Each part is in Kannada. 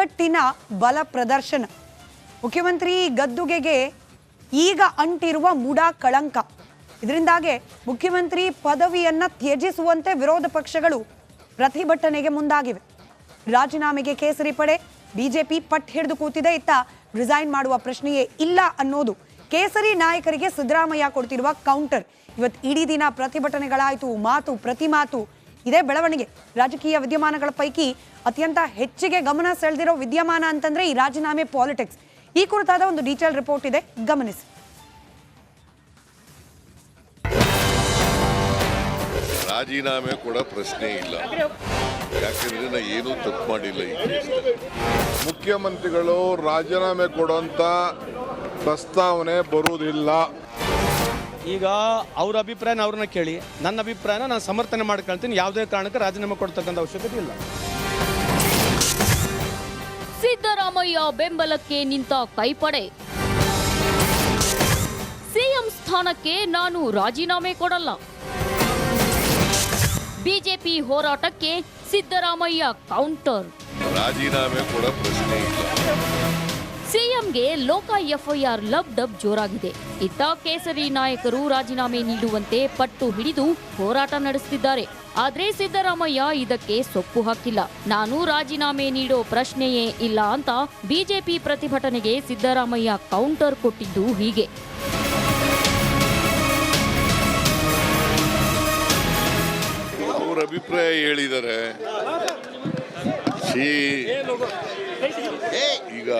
ಒಗ್ಗಟ್ಟಿನ ಬಲ ಪ್ರದರ್ಶನ. ಮುಖ್ಯಮಂತ್ರಿ ಗದ್ದುಗೆಗೆ ಈಗ ಅಂಟಿರುವ ಮುಡ ಕಳಂಕ. ಇದರಿಂದಾಗಿ ಮುಖ್ಯಮಂತ್ರಿ ಪದವಿಯನ್ನ ತ್ಯಜಿಸುವಂತೆ ವಿರೋಧ ಪಕ್ಷಗಳು ಪ್ರತಿಭಟನೆಗೆ ಮುಂದಾಗಿವೆ. ರಾಜೀನಾಮೆಗೆ ಕೇಸರಿ ಪಡೆ ಬಿಜೆಪಿ ಪಟ್ಟು ಹಿಡಿದು ಕೂತಿದೆ. ಇತ್ತ ರಿಸೈನ್ ಮಾಡುವ ಪ್ರಶ್ನೆಯೇ ಇಲ್ಲ ಅನ್ನೋದು ಕೇಸರಿ ನಾಯಕರಿಗೆ ಸಿದ್ದರಾಮಯ್ಯ ಕೊಡ್ತಿರುವ ಕೌಂಟರ್. ಇವತ್ತು ಇಡೀ ದಿನ ಪ್ರತಿಭಟನೆಗಳಾಯಿತು, ಮಾತು ಪ್ರತಿ ಮಾತು ಇದೇ ಬೆಳವಣಿಗೆ. ರಾಜಕೀಯ ವಿದ್ಯಮಾನಗಳ ಪೈಕಿ ಅತ್ಯಂತ ಹೆಚ್ಚಿಗೆ ಗಮನ ಸೆಳೆದಿರೋ ವಿದ್ಯಮಾನ ಅಂತಂದ್ರೆ ಈ ರಾಜೀನಾಮೆ ಪಾಲಿಟಿಕ್ಸ್. ಈ ಕುರಿತಾದ ಒಂದು ಡೀಟೇಲ್ ರಿಪೋರ್ಟ್ ಇದೆ, ಗಮನಿಸಿ. ರಾಜೀನಾಮೆ ಕೂಡ ಪ್ರಶ್ನೆ ಇಲ್ಲ, ಯಾಕೆಂದ್ರೆ ನಾ ಏನೂ ತಪ್ಪು ಮಾಡಿಲ್ಲ. ಮುಖ್ಯಮಂತ್ರಿಗಳು ರಾಜೀನಾಮೆ ಕೊಡುವಂತ ಪ್ರಸ್ತಾವನೆ ಬರುವುದಿಲ್ಲ. ಈಗ ಅವ್ರ ಅಭಿಪ್ರಾಯನ ಅವ್ರನ್ನ ಕೇಳಿ, ನನ್ನ ಅಭಿಪ್ರಾಯನ ನಾನು ಸಮರ್ಥನೆ ಮಾಡ್ಕೊಳ್ತೀನಿ. ಯಾವುದೇ ಕಾರಣಕ್ಕೆ ರಾಜೀನಾಮೆ ಕೊಡ್ತಕ್ಕಂಥ ಅವಶ್ಯಕತೆ ಇಲ್ಲ. ಸಿದ್ದರಾಮಯ್ಯ ಬೆಂಬಲಕ್ಕೆ ನಿಂತ ಕೈಪಡೆ. ಸಿಎಂ ಸ್ಥಾನಕ್ಕೆ ನಾನು ರಾಜೀನಾಮೆ ಕೊಡಲ್ಲ. ಬಿಜೆಪಿ ಹೋರಾಟಕ್ಕೆ ಸಿದ್ದರಾಮಯ್ಯ ಕೌಂಟರ್. ರಾಜೀನಾಮೆ ಕೂಡ ಪ್ರಶ್ನೆ ಇಲ್ಲ. ಸಿಎಂಗೆ ಲೋಕ ಎಫ್ಐಆರ್ ಲಬ್ ಡಬ್ ಜೋರಾಗಿದೆ. ಇತ್ತ ಕೇಸರಿ ನಾಯಕರು ರಾಜೀನಾಮೆ ನೀಡುವಂತೆ ಪಟ್ಟು ಹಿಡಿದು ಹೋರಾಟ ನಡೆಸುತ್ತಿದ್ದಾರೆ. ಆದ್ರೆ ಸಿದ್ದರಾಮಯ್ಯ ಇದಕ್ಕೆ ಸೊಪ್ಪು ಹಾಕಿಲ್ಲ. ನಾನು ರಾಜೀನಾಮೆ ನೀಡೋ ಪ್ರಶ್ನೆಯೇ ಇಲ್ಲ ಅಂತ ಬಿಜೆಪಿ ಪ್ರತಿಭಟನೆಗೆ ಸಿದ್ದರಾಮಯ್ಯ ಕೌಂಟರ್ ಕೊಟ್ಟಿದ್ದು ಹೀಗೆ. ಅವ್ರ ಅಭಿಪ್ರಾಯ ಹೇಳಿದ್ದಾರೆ. ಈಗ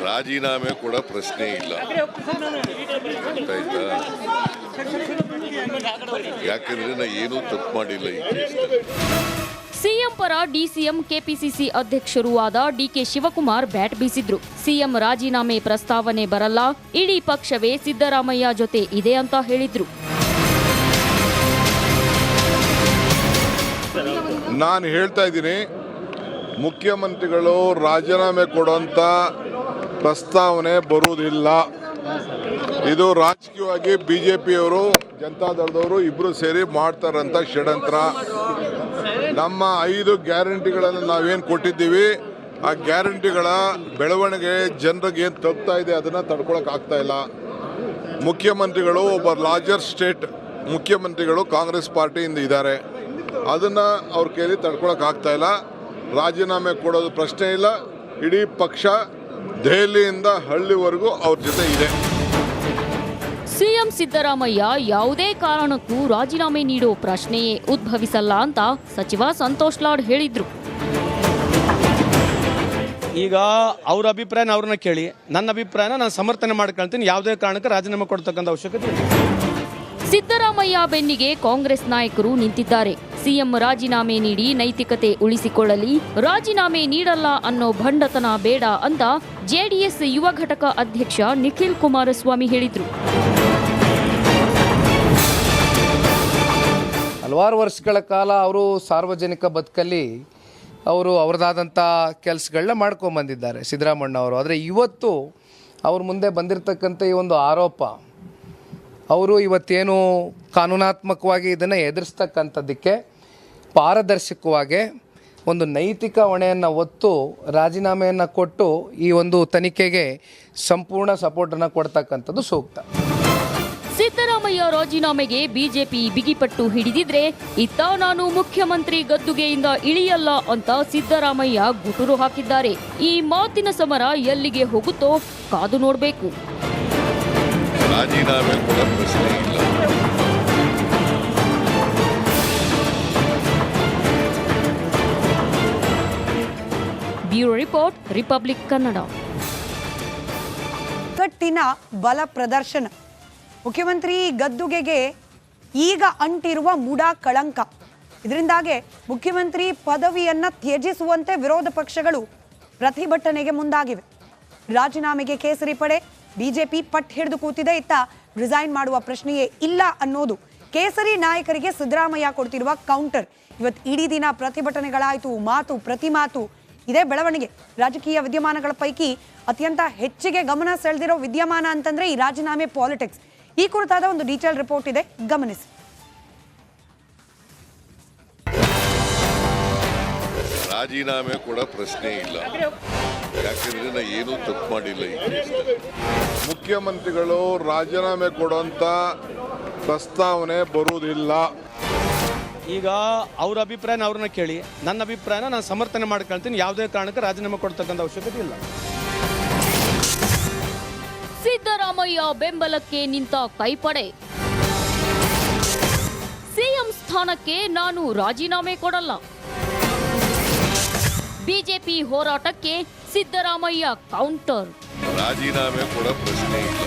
ರಾಜೀನಾಮೆ ಕೂಡ ಪ್ರಶ್ನೆ ಇಲ್ಲ, ಆಯ್ತಾ? ಯಾಕೆಂದ್ರೆ ನಾ ಏನೂ ತಪ್ಪು ಮಾಡಿಲ್ಲ. ಸಿಎಂ ಪರ ಡಿಸಿಎಂ ಕೆಪಿಸಿಸಿ ಅಧ್ಯಕ್ಷರೂ ಆದ ಡಿಕೆ ಶಿವಕುಮಾರ್ ಬ್ಯಾಟ್ ಬೀಸಿದ್ರು. ಸಿಎಂ ರಾಜೀನಾಮೆ ಪ್ರಸ್ತಾವನೆ ಬರಲ್ಲ, ಇಡೀ ಪಕ್ಷವೇ ಸಿದ್ದರಾಮಯ್ಯ ಜೊತೆ ಇದೆ ಅಂತ ಹೇಳಿದ್ರು. ನಾನು ಹೇಳ್ತಾ ಇದ್ದೀನಿ, ಮುಖ್ಯಮಂತ್ರಿಗಳು ರಾಜೀನಾಮೆ ಕೊಡುವಂತ ಪ್ರಸ್ತಾವನೆ ಬರುವುದಿಲ್ಲ. ಇದು ರಾಜಕೀಯವಾಗಿ ಬಿಜೆಪಿಯವರು ಜನತಾದಳದವರು ಇಬ್ರು ಸೇರಿ ಮಾಡ್ತಾರಂತ ಷಡ್ಯಂತ್ರ. ನಮ್ಮ 5 ಗ್ಯಾರಂಟಿಗಳನ್ನು ನಾವೇನು ಕೊಟ್ಟಿದ್ದೀವಿ, ಆ ಗ್ಯಾರಂಟಿಗಳ ಬೆಳವಣಿಗೆ ಜನರಿಗೆ ಏನು ತಗ್ತಾ ಇದೆ ಅದನ್ನು ತಡ್ಕೊಳಕ್ ಆಗ್ತಾ ಇಲ್ಲ. ಮುಖ್ಯಮಂತ್ರಿಗಳು ಒಬ್ಬ ಲಾರ್ಜರ್ ಸ್ಟೇಟ್ ಮುಖ್ಯಮಂತ್ರಿಗಳು ಕಾಂಗ್ರೆಸ್ ಪಾರ್ಟಿಯಿಂದ ಇದ್ದಾರೆ, ಅದನ್ನ ಅವ್ರ ಕೈಲಿ ತಡ್ಕೊಳಕ್ ಆಗ್ತಾ ಇಲ್ಲ. ರಾಜೀನಾಮೆ ಕೊಡೋದು ಪ್ರಶ್ನೆ ಇಲ್ಲ. ಇಡೀ ಪಕ್ಷ ದೆಹಲಿಯಿಂದ ಹಳ್ಳಿವರೆಗೂ ಅವ್ರ ಜೊತೆ ಇದೆ. ಸಿಎಂ ಸಿದ್ದರಾಮಯ್ಯ ಯಾವುದೇ ಕಾರಣಕ್ಕೂ ರಾಜೀನಾಮೆ ನೀಡೋ ಪ್ರಶ್ನೆಯೇ ಉದ್ಭವಿಸಲ್ಲ ಅಂತ ಸಚಿವ ಸಂತೋಷ್ ಲಾಡ್ ಹೇಳಿದ್ರು. ಈಗ ಅವ್ರ ಅಭಿಪ್ರಾಯನ ಅವ್ರನ್ನ ಕೇಳಿ, ನನ್ನ ಅಭಿಪ್ರಾಯನ ನಾನು ಸಮರ್ಥನೆ ಮಾಡ್ಕೊಳ್ತೀನಿ. ಯಾವುದೇ ಕಾರಣಕ್ಕೆ ರಾಜೀನಾಮೆ ಕೊಡ್ತಕ್ಕಂಥ ಅವಶ್ಯಕತೆ ಇಲ್ಲ. ಸಿದ್ದರಾಮಯ್ಯ ಬೆನ್ನಿಗೆ ಕಾಂಗ್ರೆಸ್ ನಾಯಕರು ನಿಂತಿದ್ದಾರೆ. ಸಿಎಂ ರಾಜೀನಾಮೆ ನೀಡಿ ನೈತಿಕತೆ ಉಳಿಸಿಕೊಳ್ಳಲಿ, ರಾಜೀನಾಮೆ ನೀಡಲ್ಲ ಅನ್ನೋ ಭಂಡತನ ಬೇಡ ಅಂತ ಜೆಡಿಎಸ್ ಯುವ ಘಟಕ ಅಧ್ಯಕ್ಷ ನಿಖಿಲ್ ಕುಮಾರಸ್ವಾಮಿ ಹೇಳಿದ್ರು. ಹಲವಾರು ವರ್ಷಗಳ ಕಾಲ ಅವರು ಸಾರ್ವಜನಿಕ ಬದುಕಲ್ಲಿ ಅವರು ಅವರದಾದಂಥ ಕೆಲಸಗಳನ್ನ ಮಾಡ್ಕೊಂಬಂದಿದ್ದಾರೆ ಸಿದ್ದರಾಮಯ್ಯನವರು. ಆದರೆ ಇವತ್ತು ಅವ್ರ ಮುಂದೆ ಬಂದಿರತಕ್ಕಂಥ ಈ ಒಂದು ಆರೋಪ, ಅವರು ಇವತ್ತೇನು ಕಾನೂನಾತ್ಮಕವಾಗಿ ಇದನ್ನು ಎದುರಿಸ್ತಕ್ಕಂಥದ್ದಕ್ಕೆ ಪಾರದರ್ಶಕವಾಗಿ ಒಂದು ನೈತಿಕ ಹೊಣೆಯನ್ನು ಹೊತ್ತು ರಾಜೀನಾಮೆಯನ್ನು ಕೊಟ್ಟು ಈ ಒಂದು ತನಿಖೆಗೆ ಸಂಪೂರ್ಣ ಸಪೋರ್ಟನ್ನು ಕೊಡ್ತಕ್ಕಂಥದ್ದು ಸೂಕ್ತ. ಸಿದ್ದರಾಮಯ್ಯ ರಾಜೀನಾಮೆಗೆ ಬಿಜೆಪಿ ಬಿಗಿಪಟ್ಟು ಹಿಡಿದಿದ್ರೆ, ಇತ್ತ ನಾನು ಮುಖ್ಯಮಂತ್ರಿ ಗದ್ದುಗೆಯಿಂದ ಇಳಿಯಲ್ಲ ಅಂತ ಸಿದ್ದರಾಮಯ್ಯ ಗುಟುರು ಹಾಕಿದ್ದಾರೆ. ಈ ಮಾತಿನ ಸಮರ ಎಲ್ಲಿಗೆ ಹೋಗುತ್ತೋ ಕಾದು ನೋಡಬೇಕು. ರಾಜೀನಾಮೆ ಕೂಡ ಪ್ರಶ್ನೆ ಇಲ್ಲ. Bureau report, republic Kannada. ಒಗ್ಗಟ್ಟಿನ ಬಲ ಪ್ರದರ್ಶನ. ಮುಖ್ಯಮಂತ್ರಿ ಗದ್ದುಗೆಗೆ ಈಗ ಅಂಟಿರುವ ಮುಡ ಕಳಂಕ. ಇದರಿಂದಾಗಿ ಮುಖ್ಯಮಂತ್ರಿ ಪದವಿಯನ್ನ ತ್ಯಜಿಸುವಂತೆ ವಿರೋಧ ಪಕ್ಷಗಳು ಪ್ರತಿಭಟನೆಗೆ ಮುಂದಾಗಿವೆ. ರಾಜೀನಾಮೆಗೆ ಕೇಸರಿ ಪಡೆ ಬಿಜೆಪಿ ಪಟ್ಟು ಹಿಡಿದು ಕೂತಿದೆ. ಇತ್ತ ರಿಸೈನ್ ಮಾಡುವ ಪ್ರಶ್ನೆಯೇ ಇಲ್ಲ ಅನ್ನೋದು ಕೇಸರಿ ನಾಯಕರಿಗೆ ಸಿದ್ದರಾಮಯ್ಯ ಕೊಡ್ತಿರುವ ಕೌಂಟರ್. ಇವತ್ತು ಇಡೀ ದಿನ ಪ್ರತಿಭಟನೆಗಳಾಯಿತು, ಮಾತು ಪ್ರತಿ ಮಾತು ಇದೇ ಬೆಳವಣಿಗೆ. ರಾಜಕೀಯ ವಿದ್ಯಮಾನಗಳ ಪೈಕಿ ಅತ್ಯಂತ ಹೆಚ್ಚಿಗೆ ಗಮನ ಸೆಳೆದಿರೋ ವಿದ್ಯಮಾನ ಅಂತಂದ್ರೆ ಈ ರಾಜೀನಾಮೆ ಪಾಲಿಟಿಕ್ಸ್. ಈ ಕುರಿತಾದ ಒಂದು ಡೀಟೇಲ್ ರಿಪೋರ್ಟ್ ಇದೆ, ಗಮನಿಸಿ. ರಾಜೀನಾಮೆ ಕೊಡೋ ಪ್ರಶ್ನೆ ಇಲ್ಲ. ಯಾಕೆಂದ್ರೆ ನಾ ಏನೂ ತಪ್ಪು ಮಾಡಿಲ್ಲ ಈ ಕೇಸಲ್ಲಿ. ಮುಖ್ಯಮಂತ್ರಿಗಳು ರಾಜೀನಾಮೆ ಕೊಡುವಂತ ಪ್ರಸ್ತಾವನೆ ಬರುವುದಿಲ್ಲ. ಈಗ ಅವ್ರ ಅಭಿಪ್ರಾಯನ ಅವ್ರನ್ನ ಕೇಳಿ, ನನ್ನ ಅಭಿಪ್ರಾಯನ ನಾನು ಸಮರ್ಥನೆ ಮಾಡ್ಕೊಳ್ತೀನಿ. ಯಾವುದೇ ಕಾರಣಕ್ಕೆ ರಾಜೀನಾಮೆ ಕೊಡ್ತಕ್ಕಂಥ ಅವಶ್ಯಕತೆ ಇಲ್ಲ. ಸಿದ್ದರಾಮಯ್ಯ ಬೆಂಬಲಕ್ಕೆ ನಿಂತ ಕೈಪಡೆ. ಸಿಎಂ ಸ್ಥಾನಕ್ಕೆ ನಾನು ರಾಜೀನಾಮೆ ಕೊಡಲ್ಲ. ಬಿಜೆಪಿ ಹೋರಾಟಕ್ಕೆ ಸಿದ್ದರಾಮಯ್ಯ ಕೌಂಟರ್. ರಾಜೀನಾಮೆ ಕೊಡೋ ಪ್ರಶ್ನೆ ಇಲ್ಲ.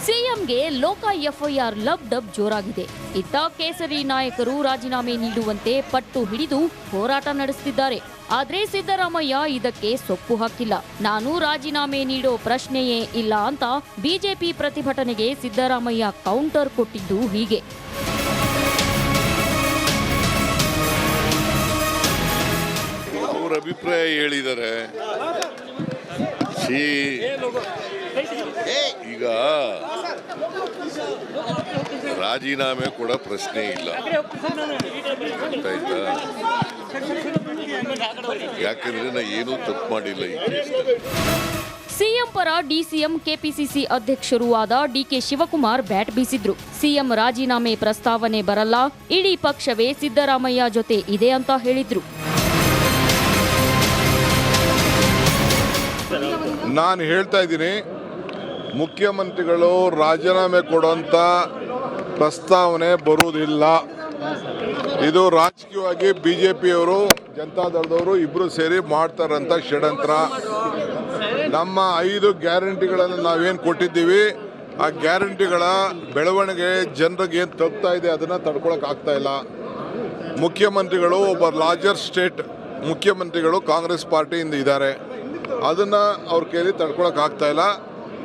ಸಿಎಂಗೆ ಲೋಕ ಎಫ್ಐಆರ್ ಲಬ್ ಡಬ್ ಜೋರಾಗಿದೆ. ಇತ್ತ ಕೇಸರಿ ನಾಯಕರು ರಾಜೀನಾಮೆ ನೀಡುವಂತೆ ಪಟ್ಟು ಹಿಡಿದು ಹೋರಾಟ ನಡೆಸುತ್ತಿದ್ದಾರೆ. ಆದ್ರೆ ಸಿದ್ದರಾಮಯ್ಯ ಇದಕ್ಕೆ ಸೊಪ್ಪು ಹಾಕಿಲ್ಲ. ನಾನು ರಾಜೀನಾಮೆ ನೀಡೋ ಪ್ರಶ್ನೆಯೇ ಇಲ್ಲ ಅಂತ ಬಿಜೆಪಿ ಪ್ರತಿಭಟನೆಗೆ ಸಿದ್ದರಾಮಯ್ಯ ಕೌಂಟರ್ ಕೊಟ್ಟಿದ್ದು ಹೀಗೆ. ಅವ್ರ ಅಭಿಪ್ರಾಯ ಹೇಳಿದ್ದಾರೆ. ಈಗ ರಾಜೀನಾಮೆ ಕೊಡೋ ಪ್ರಶ್ನೆ ಇಲ್ಲ. ಆಯ್ತಾ? ಯಾಕೆಂದ್ರೆ ನಾ ಏನೂ ತಪ್ಪು ಮಾಡಿಲ್ಲ ಈ ಕೇಸಲ್ಲಿ. ಸಿಎಂ ಪರ ಡಿಸಿಎಂ ಕೆಪಿಸಿಸಿ ಅಧ್ಯಕ್ಷರೂ ಆದ ಡಿಕೆ ಶಿವಕುಮಾರ್ ಬ್ಯಾಟ್ ಬೀಸಿದ್ರು. ಸಿಎಂ ರಾಜೀನಾಮೆ ಪ್ರಸ್ತಾವನೆ ಬರಲ್ಲ, ಇಡೀ ಪಕ್ಷವೇ ಸಿದ್ದರಾಮಯ್ಯ ಜೊತೆ ಇದೆ ಅಂತ ಹೇಳಿದ್ರು. ನಾನು ಹೇಳ್ತಾ ಇದ್ದೀನಿ, ಮುಖ್ಯಮಂತ್ರಿಗಳು ರಾಜೀನಾಮೆ ಕೊಡುವಂತ ಪ್ರಸ್ತಾವನೆ ಬರುವುದಿಲ್ಲ. ಇದು ರಾಜಕೀಯವಾಗಿ ಬಿಜೆಪಿಯವರು ಜನತಾದಳದವರು ಇಬ್ರು ಸೇರಿ ಮಾಡ್ತಾರಂತ ಷಡ್ಯಂತ್ರ. ನಮ್ಮ 5 ಗ್ಯಾರಂಟಿಗಳನ್ನು ನಾವೇನು ಕೊಟ್ಟಿದ್ದೀವಿ, ಆ ಗ್ಯಾರಂಟಿಗಳ ಬೆಳವಣಿಗೆ ಜನರಿಗೆ ಏನು ತಲುಪ್ತಾ ಇದೆ ಅದನ್ನು ತಡ್ಕೊಳಕ್ ಆಗ್ತಾ ಇಲ್ಲ. ಮುಖ್ಯಮಂತ್ರಿಗಳು ಒಬ್ಬ ಲಾರ್ಜರ್ ಸ್ಟೇಟ್ ಮುಖ್ಯಮಂತ್ರಿಗಳು ಕಾಂಗ್ರೆಸ್ ಪಾರ್ಟಿಯಿಂದ ಇದ್ದಾರೆ. ಅದನ್ನು ಅವ್ರ ಕೈಲಿ ತಡ್ಕೊಳಕ್ ಆಗ್ತಾ ಇಲ್ಲ.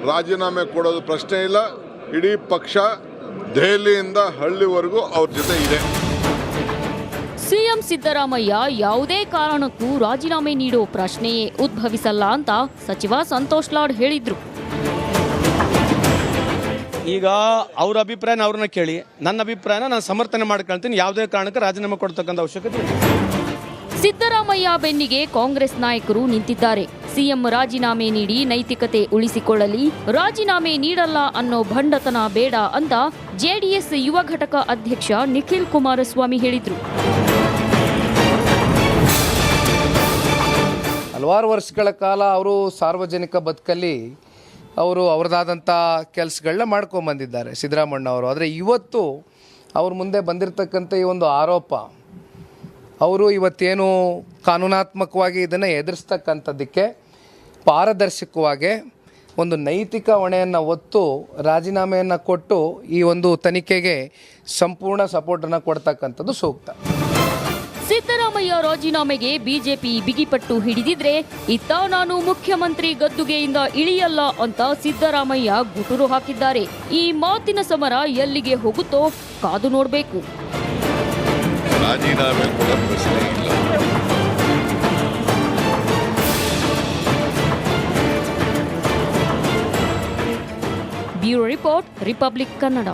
ರಾಜೀನಾಮೆ ಕೊಡೋದು ಪ್ರಶ್ನೆ ಇಲ್ಲ. ಇಡೀ ಪಕ್ಷ ದೆಹಲಿಯಿಂದ ಹಳ್ಳಿವರೆಗೂ ಅವ್ರ ಜೊತೆ ಇದೆ. ಸಿಎಂ ಸಿದ್ದರಾಮಯ್ಯ ಯಾವುದೇ ಕಾರಣಕ್ಕೂ ರಾಜೀನಾಮೆ ನೀಡೋ ಪ್ರಶ್ನೆಯೇ ಉದ್ಭವಿಸಲ್ಲ ಅಂತ ಸಚಿವ ಸಂತೋಷ್ ಲಾಡ್ ಹೇಳಿದ್ರು. ಈಗ ಅವ್ರ ಅಭಿಪ್ರಾಯನ ಅವ್ರನ್ನ ಕೇಳಿ, ನನ್ನ ಅಭಿಪ್ರಾಯನ ನಾನು ಸಮರ್ಥನೆ ಮಾಡ್ಕೊಳ್ತೀನಿ. ಯಾವುದೇ ಕಾರಣಕ್ಕೆ ರಾಜೀನಾಮೆ ಕೊಡ್ತಕ್ಕಂಥ ಅವಶ್ಯಕತೆ ಇಲ್ಲ. ಸಿದ್ದರಾಮಯ್ಯ ಬೆನ್ನಿಗೆ ಕಾಂಗ್ರೆಸ್ ನಾಯಕರು ನಿಂತಿದ್ದಾರೆ. ಸಿಎಂ ರಾಜೀನಾಮೆ ನೀಡಿ ನೈತಿಕತೆ ಉಳಿಸಿಕೊಳ್ಳಲಿ, ರಾಜೀನಾಮೆ ನೀಡಲ್ಲ ಅನ್ನೋ ಭಂಡತನ ಬೇಡ ಅಂತ ಜೆಡಿಎಸ್ ಯುವ ಘಟಕ ಅಧ್ಯಕ್ಷ ನಿಖಿಲ್ ಕುಮಾರಸ್ವಾಮಿ ಹೇಳಿದ್ರು. ಹಲವಾರು ವರ್ಷಗಳ ಕಾಲ ಅವರು ಸಾರ್ವಜನಿಕ ಬದುಕಲ್ಲಿ ಅವರು ಅವ್ರದ್ದಾದಂಥ ಕೆಲಸಗಳನ್ನ ಮಾಡ್ಕೊಂಬಂದಿದ್ದಾರೆ ಸಿದ್ದರಾಮಣ್ಣ ಅವರು. ಆದರೆ ಇವತ್ತು ಅವ್ರ ಮುಂದೆ ಬಂದಿರತಕ್ಕಂಥ ಈ ಒಂದು ಆರೋಪ, ಅವರು ಇವತ್ತೇನು ಕಾನೂನಾತ್ಮಕವಾಗಿ ಇದನ್ನು ಎದುರಿಸ್ತಕ್ಕಂಥದ್ದಕ್ಕೆ ಪಾರದರ್ಶಕವಾಗಿ ಒಂದು ನೈತಿಕ ಹೊಣೆಯನ್ನು ಹೊತ್ತು ರಾಜೀನಾಮೆಯನ್ನು ಕೊಟ್ಟು ಈ ಒಂದು ತನಿಖೆಗೆ ಸಂಪೂರ್ಣ ಸಪೋರ್ಟನ್ನು ಕೊಡ್ತಕ್ಕಂಥದ್ದು ಸೂಕ್ತ. ಸಿದ್ದರಾಮಯ್ಯ ರಾಜೀನಾಮೆಗೆ ಬಿಜೆಪಿ ಬಿಗಿಪಟ್ಟು ಹಿಡಿದಿದ್ರೆ, ಇತ್ತ ನಾನು ಮುಖ್ಯಮಂತ್ರಿ ಗದ್ದುಗೆಯಿಂದ ಇಳಿಯಲ್ಲ ಅಂತ ಸಿದ್ದರಾಮಯ್ಯ ಗುಟುರು ಹಾಕಿದ್ದಾರೆ. ಈ ಮಾತಿನ ಸಮರ ಎಲ್ಲಿಗೆ ಹೋಗುತ್ತೋ ಕಾದು ನೋಡಬೇಕು. ರಾಜೀನಾಮೆ ಕೊಡೋ ಪ್ರಶ್ನೆ ಇಲ್ಲ. Bureau report, republic Kannada.